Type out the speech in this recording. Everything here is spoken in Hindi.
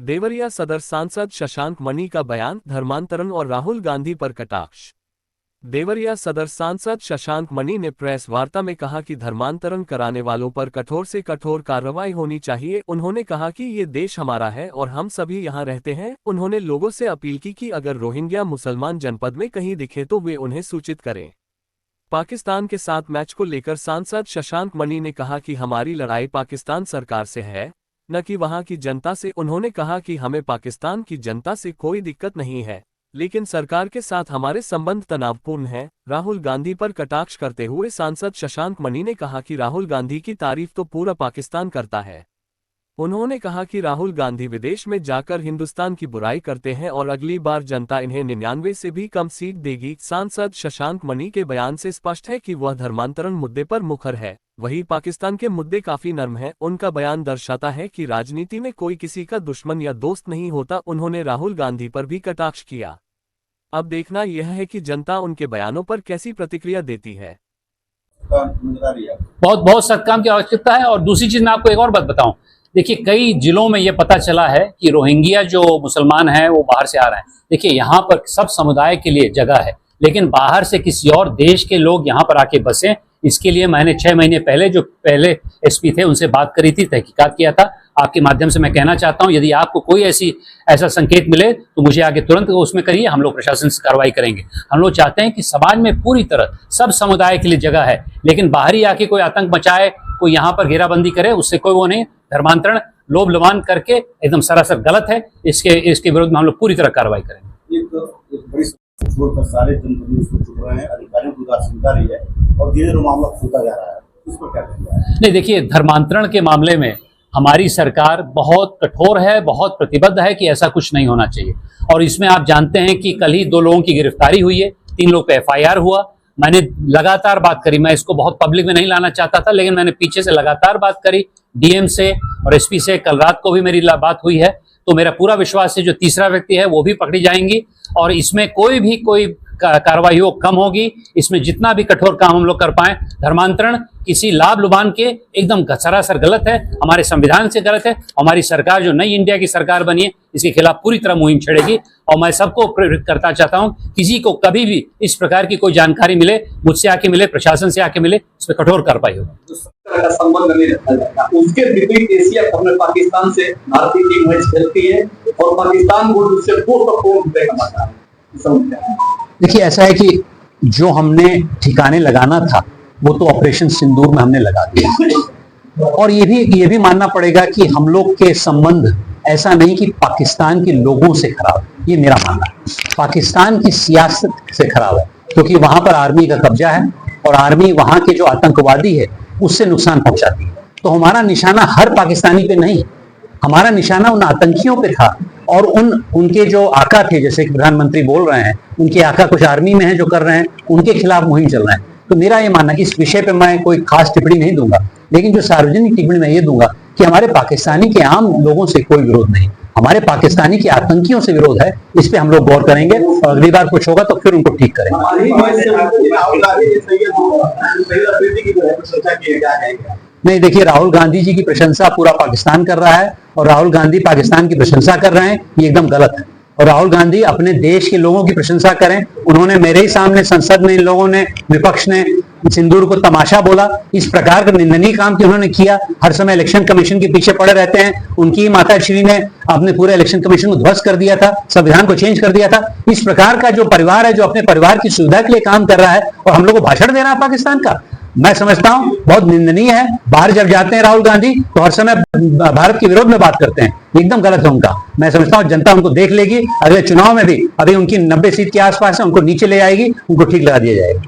देवरिया सदर सांसद शशांक मणि का बयान, धर्मांतरण और राहुल गांधी पर कटाक्ष। देवरिया सदर सांसद शशांक मणि ने प्रेस वार्ता में कहा कि धर्मांतरण कराने वालों पर कठोर से कठोर कार्रवाई होनी चाहिए। उन्होंने कहा कि ये देश हमारा है और हम सभी यहाँ रहते हैं। उन्होंने लोगों से अपील की कि अगर रोहिंग्या मुसलमान जनपद में कहीं दिखे तो वे उन्हें सूचित करें। पाकिस्तान के साथ मैच को लेकर सांसद शशांक मणि ने कहा कि हमारी लड़ाई पाकिस्तान सरकार से है, न कि वहां की जनता से। उन्होंने कहा कि हमें पाकिस्तान की जनता से कोई दिक्कत नहीं है, लेकिन सरकार के साथ हमारे संबंध तनावपूर्ण हैं। राहुल गांधी पर कटाक्ष करते हुए सांसद शशांक मणि ने कहा कि राहुल गांधी की तारीफ तो पूरा पाकिस्तान करता है। उन्होंने कहा कि राहुल गांधी विदेश में जाकर हिंदुस्तान की बुराई करते हैं और अगली बार जनता इन्हें 99 से भी कम सीट देगी। सांसद शशांक मणि के बयान से स्पष्ट है कि वह धर्मांतरण मुद्दे पर मुखर है, वहीं पाकिस्तान के मुद्दे काफी नर्म हैं। उनका बयान दर्शाता है कि राजनीति में कोई किसी का दुश्मन या दोस्त नहीं होता। उन्होंने राहुल गांधी पर भी कटाक्ष किया। अब देखना यह है कि जनता उनके बयानों पर कैसी प्रतिक्रिया देती है। बहुत बहुत सख्त काम की आवश्यकता है। और दूसरी चीज मैं आपको एक और बात बताऊं, देखिए कई जिलों में ये पता चला है कि रोहिंग्या जो मुसलमान हैं वो बाहर से आ रहे हैं। देखिए यहाँ पर सब समुदाय के लिए जगह है, लेकिन बाहर से किसी और देश के लोग यहाँ पर आके बसें, इसके लिए मैंने 6 महीने पहले जो पहले एसपी थे उनसे बात करी थी, तहकीकात किया था। आपके माध्यम से मैं कहना चाहता हूँ, यदि आपको कोई ऐसा संकेत मिले तो मुझे आगे तुरंत उसमें करिए, हम लोग प्रशासन से कार्रवाई करेंगे। हम लोग चाहते हैं कि समाज में पूरी तरह सब समुदाय के लिए जगह है, लेकिन बाहरी आके कोई आतंक मचाए, कोई यहाँ पर घेराबंदी करे, उससे कोई वो नहीं। धर्मांतरण लोभ लुभान करके एकदम सरासर गलत है। इसके विरुद्ध में हम लोग पूरी तरह कार्रवाई करेंगे। एक बड़ी छोड़कर सारे जनप्रतिनिधि इसको चुप रहे हैं, अधिकारियों की उदासीनता रही है और धीरे धीरे मामला फूटा जा रहा है। इस पर क्या कहेंगे? नहीं, देखिए धर्मांतरण के मामले में हमारी सरकार बहुत कठोर है, बहुत प्रतिबद्ध है कि ऐसा कुछ नहीं होना चाहिए। और इसमें आप जानते हैं कि कल ही 2 लोगों की गिरफ्तारी हुई है, 3 लोग पे FIR हुआ। मैंने लगातार बात करी, मैं इसको बहुत पब्लिक में नहीं लाना चाहता था, लेकिन मैंने पीछे से लगातार बात करी DM से और SP से। कल रात को भी मेरी बात हुई है। तो मेरा पूरा विश्वास है जो तीसरा व्यक्ति है वो भी पकड़ी जाएंगी और इसमें कोई कार्रवाई हो कम होगी। इसमें जितना भी कठोर काम हम लोग कर पाए। धर्मांतरण किसी लाभ लुभान के एकदम सरासर गलत है, हमारे संविधान से गलत है। हमारी सरकार जो नई इंडिया की सरकार बनी है, इसके खिलाफ पूरी तरह मुहिम छेड़ेगी। और मैं सबको प्रेरित करता चाहता हूं, किसी को कभी भी इस प्रकार की कोई जानकारी मिले, मुझसे आके मिले, प्रशासन से आके मिले, इस पर कठोर कार्रवाई होगी। संबंध नहीं रखा जाता। उसके विपरीत एशिया कप में पाकिस्तान से भारतीय टीम मैच खेलती है और पाकिस्तान को उससे 200 करोड़ रुपए कमाता है। देखिए ऐसा है कि जो हमने ठिकाने लगाना था वो तो ऑपरेशन सिंदूर में हमने लगा दिया। और ये भी मानना पड़ेगा कि हम लोग के संबंध ऐसा नहीं कि पाकिस्तान के लोगों से खराब, ये मेरा मानना है। पाकिस्तान की सियासत से खराब है, क्योंकि वहां पर आर्मी का कब्जा है और आर्मी वहां के जो आतंकवादी है उससे नुकसान पहुंचाती है। तो हमारा निशाना हर पाकिस्तानी पे नहीं, हमारा निशाना उन आतंकियों पे था और उनके जो आका थे, जैसे कि प्रधानमंत्री बोल रहे हैं, उनके आका कुछ आर्मी में हैं जो कर रहे हैं, उनके खिलाफ मुहिम चल रहा है। तो मेरा ये मानना है कि इस विषय पे मैं कोई खास टिप्पणी नहीं दूंगा, लेकिन जो सार्वजनिक टिप्पणी मैं ये दूंगा कि हमारे पाकिस्तानी के आम लोगों से कोई विरोध नहीं, हमारे पाकिस्तानी के आतंकियों से विरोध है। इस पे हम लोग गौर करेंगे और अगली बार कुछ होगा तो फिर उनको ठीक करेंगे। नहीं, देखिए राहुल गांधी जी की प्रशंसा पूरा पाकिस्तान कर रहा है और राहुल गांधी पाकिस्तान की प्रशंसा कर रहे हैं, ये एकदम गलत है। और राहुल गांधी अपने देश के लोगों की प्रशंसा करें। उन्होंने मेरे ही सामने संसद में इन लोगों ने, विपक्ष ने सिंदूर को तमाशा बोला। इस प्रकार का निंदनीय काम क्यों उन्होंने किया? हर समय इलेक्शन कमीशन के पीछे पड़े रहते हैं। उनकी माता श्री ने अपने पूरे इलेक्शन कमीशन को ध्वस्त कर दिया था, संविधान को चेंज कर दिया था। इस प्रकार का जो परिवार है, जो अपने परिवार की सुविधा के लिए काम कर रहा है और हम लोग को भाषण दे रहा है पाकिस्तान का, मैं समझता हूं बहुत निंदनीय है। बाहर जब जाते हैं राहुल गांधी तो हर समय भारत के विरोध में बात करते हैं, एकदम गलत है उनका। मैं समझता हूं जनता उनको देख लेगी, अगले चुनाव में भी, अभी उनकी 90 सीट के आसपास है, उनको नीचे ले आएगी, उनको ठीक लगा दिया जाएगा।